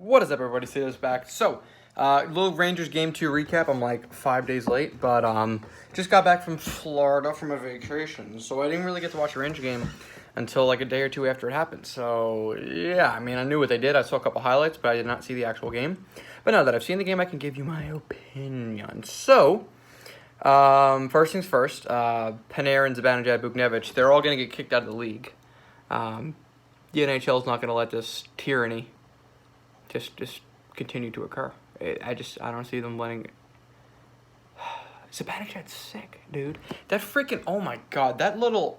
What is up, everybody? Steelers back. So, little Rangers game 2 recap. I'm like 5 days late, but just got back from Florida from a vacation, so I didn't really get to watch a Ranger game until like a day or two after it happened. So, yeah, I mean, I knew what they did. I saw a couple highlights, but I did not see the actual game. But now that I've seen the game, I can give you my opinion. So, first things first, Panarin, Zibanejad, Buchnevich, they're all going to get kicked out of the league. The NHL is not going to let this tyranny just continue to occur. I don't see them letting. Zibanejad's sick, dude. That freaking, oh my god, that little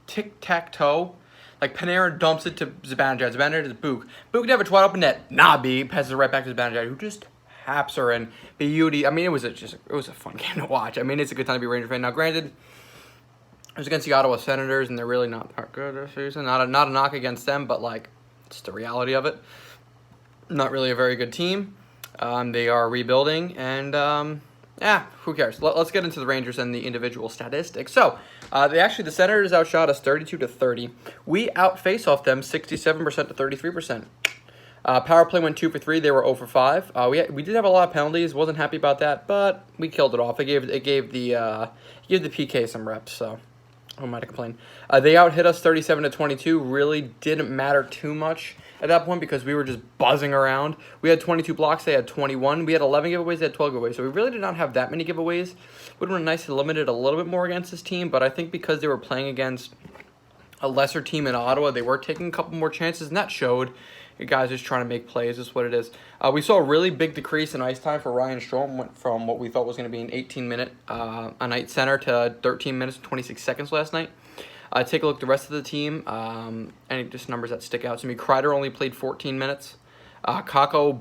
tic-tac-toe. Like, Panarin dumps it to Zibanejad. Zibanejad to Buchnevich wide open net. Nah, B passes it right back to Zibanejad, who just haps her and beauty. I mean, it was a fun game to watch. I mean, it's a good time to be a Ranger fan. Now, granted, it was against the Ottawa Senators, and they're really not that good this season. Not a knock against them, but like, it's the reality of it. Not really a very good team. They are rebuilding, and who cares? Let's get into the Rangers and the individual statistics. So, the Senators outshot us 32-30. We outface off them 67% to 33%. Power play went 2 for 3. They were 0 for 5. We did have a lot of penalties. Wasn't happy about that, but we killed it off. It gave the PK some reps. So, who am I to complain? They out hit us 37-22. Really didn't matter too much at that point because we were just buzzing around. We had 22 blocks. They had 21. We had 11 giveaways. They had 12 giveaways. So we really did not have that many giveaways. Would have been nice to limit it a little bit more against this team, but I think because they were playing against a lesser team in Ottawa, they were taking a couple more chances, and that showed. You guys just trying to make plays is what it is. We saw a really big decrease in ice time for Ryan Strome. Went from what we thought was going to be an 18-minute a night center to 13 minutes and 26 seconds last night. Take a look at the rest of the team. Any just numbers that stick out to me. Kreider only played 14 minutes. Kakko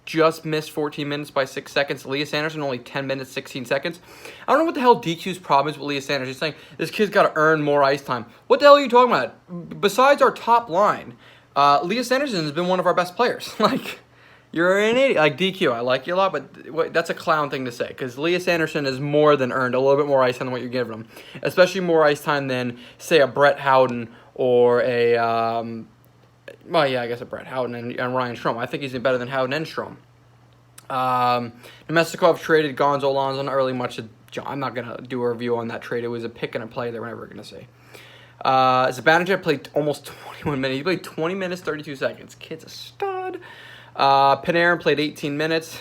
just missed 14 minutes by 6 seconds. Elias Anderson only 10 minutes, 16 seconds. I don't know what the hell DQ's problem is with Elias Anderson. He's saying this kid's got to earn more ice time. What the hell are you talking about? Besides our top line, Elias Anderson has been one of our best players. Like, you're an idiot. Like, DQ, I like you a lot, but that's a clown thing to say. Because Elias Anderson has more than earned a little bit more ice time than what you're giving him. Especially more ice time than, say, a Brett Howden or a, a Brett Howden and Ryan Strome. I think he's better than Howden and Strome. Nemestikov traded Gonzo Alonso, not really much. I'm not going to do a review on that trade. It was a pick and a play that we're never going to see. Zibanejad played almost 21 minutes. He played 20 minutes, 32 seconds. Kid's a stud. Panarin played 18 minutes.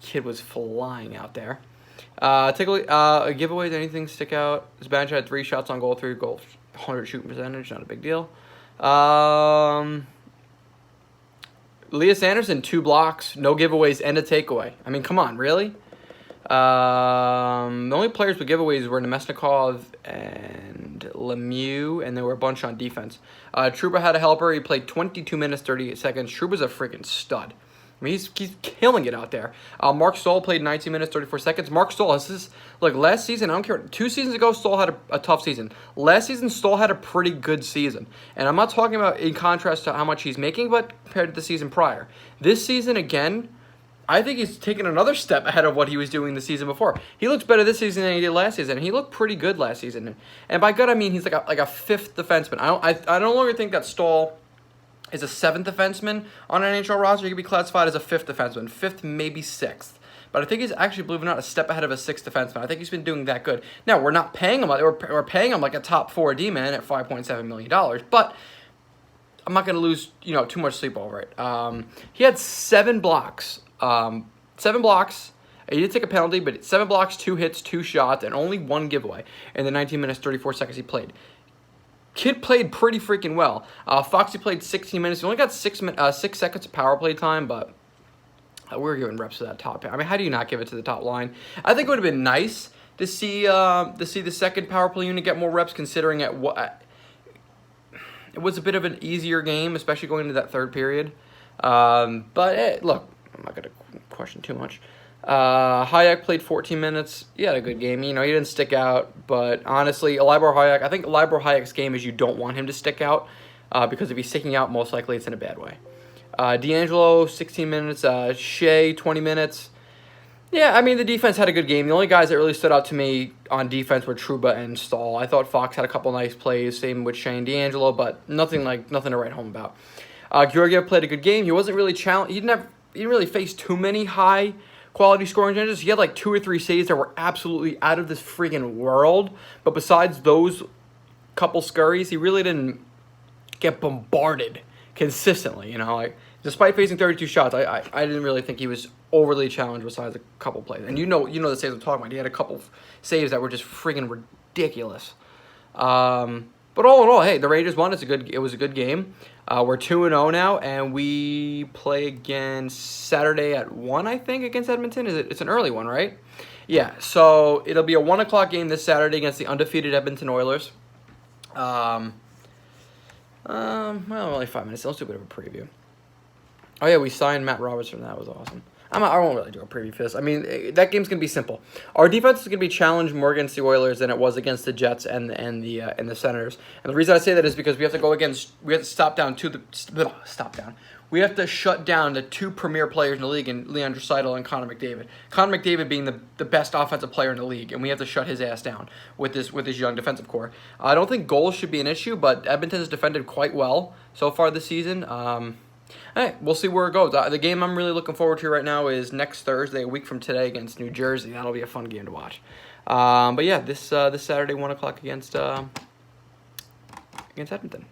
Kid was flying out there. Take a look. Giveaways, anything stick out? Zibanejad had 3 shots on goal, 3 goals, 100 shooting percentage, not a big deal. Elias Anderson, 2 blocks, no giveaways, and a takeaway. I mean, come on, really? The only players with giveaways were Nemesnikov and Lemieux, and there were a bunch on defense. Trouba had a helper. He played 22 minutes, 38 seconds. Trouba's a freaking stud. I mean, he's killing it out there. Mark Stoll played 19 minutes, 34 seconds. Mark Stoll, last season, I don't care. 2 seasons ago, Stoll had a tough season. Last season, Stoll had a pretty good season. And I'm not talking about in contrast to how much he's making, but compared to the season prior. This season, again, I think he's taken another step ahead of what he was doing the season before. He looks better this season than he did last season. He looked pretty good last season. And by good, I mean he's like a 5th defenseman. I no longer think that Stoll is a 7th defenseman on an NHL roster. He could be classified as a 5th defenseman. 5th, maybe 6th. But I think he's actually, believe it or not, a step ahead of a 6th defenseman. I think he's been doing that good. Now, we're not paying him. We're paying him like a top 4 D-man at $5.7 million. But I'm not going to lose too much sleep over it. He had 7 blocks. 7 blocks. He did take a penalty, but 7 blocks, 2 hits, 2 shots, and only 1 giveaway in the 19 minutes, 34 seconds he played. Kid played pretty freaking well. Foxy played 16 minutes. He only got 6 seconds of power play time, but we're giving reps to that top. I mean, how do you not give it to the top line? I think it would have been nice to see the second power play unit get more reps, considering it was a bit of an easier game, especially going into that third period. But look, I'm not going to question too much. Hayek played 14 minutes. He had a good game. He didn't stick out. But honestly, Libor Hayek, I think Libor Hayek's game is you don't want him to stick out because if he's sticking out, most likely it's in a bad way. D'Angelo, 16 minutes. Shea, 20 minutes. Yeah, I mean, the defense had a good game. The only guys that really stood out to me on defense were Trouba and Stahl. I thought Fox had a couple nice plays, same with Shea and D'Angelo, but nothing to write home about. Georgiev played a good game. He wasn't really challenged. He didn't really face too many high quality scoring chances. He had like 2 or 3 saves that were absolutely out of this freaking world. But besides those couple scurries, he really didn't get bombarded consistently. Like despite facing 32 shots, I didn't really think he was overly challenged besides a couple plays. And you know the saves I'm talking about. He had a couple saves that were just freaking ridiculous. But all in all, hey, the Rangers won. It was a good game. We're 2-0 now, and we play again Saturday at 1, I think, against Edmonton. It's an early one, right? Yeah, so it'll be a 1 o'clock game this Saturday against the undefeated Edmonton Oilers. Well, only 5 minutes. Let's do a bit of a preview. Oh, yeah, we signed Matt Robertson. That was awesome. I won't really do a preview for this. I mean, that game's going to be simple. Our defense is going to be challenged more against the Oilers than it was against the Jets and the Senators. And the reason I say that is because we have to stop down. We have to shut down the 2 premier players in the league, in Leon Draisaitl and Connor McDavid. Connor McDavid being the best offensive player in the league, and we have to shut his ass down with this young defensive core. I don't think goals should be an issue, but Edmonton has defended quite well so far this season. Hey, we'll see where it goes. The game I'm really looking forward to right now is next Thursday, a week from today, against New Jersey. That'll be a fun game to watch. But yeah, this Saturday, 1 o'clock against Edmonton.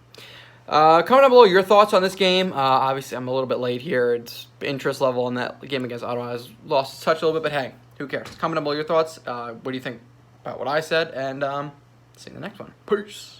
Comment down below your thoughts on this game. Obviously, I'm a little bit late here. It's interest level on that game against Ottawa has lost its touch a little bit, but hey, who cares? Comment down below your thoughts. What do you think about what I said? And see you in the next one. Peace.